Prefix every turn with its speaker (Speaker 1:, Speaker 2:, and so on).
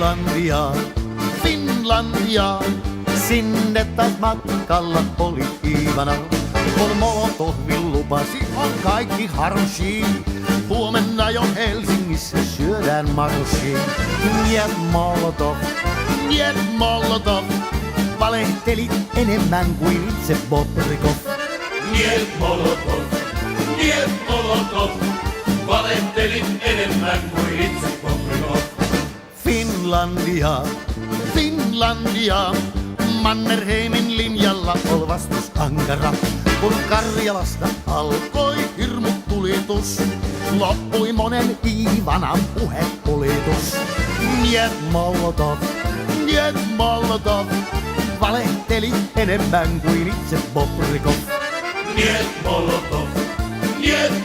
Speaker 1: Finlandiaan, Finlandiaan. Sinne taas matkalla oli Iivana. Kun Molotovin lupasi, on kaikki harshi. Huomenna jo Helsingissä syödään marshi. Niet Molotov, niet Molotov. Valehtelit enemmän kuin itse Bobrikov.
Speaker 2: Niet Molotov, niet Molotov. Valehtelit enemmän kuin itse Bobrikov.
Speaker 1: Finlandia, Finlandia. Mannerheimin linjalla ol vastus ankara. Kun Karjalasta alkoi hirmutulitus, loppui monen Iivanan puhepolitus. Niet Molotov, niet Molotov. Valehteli enemmän kuin itse Bobrikov.
Speaker 2: Niet Molotov, niet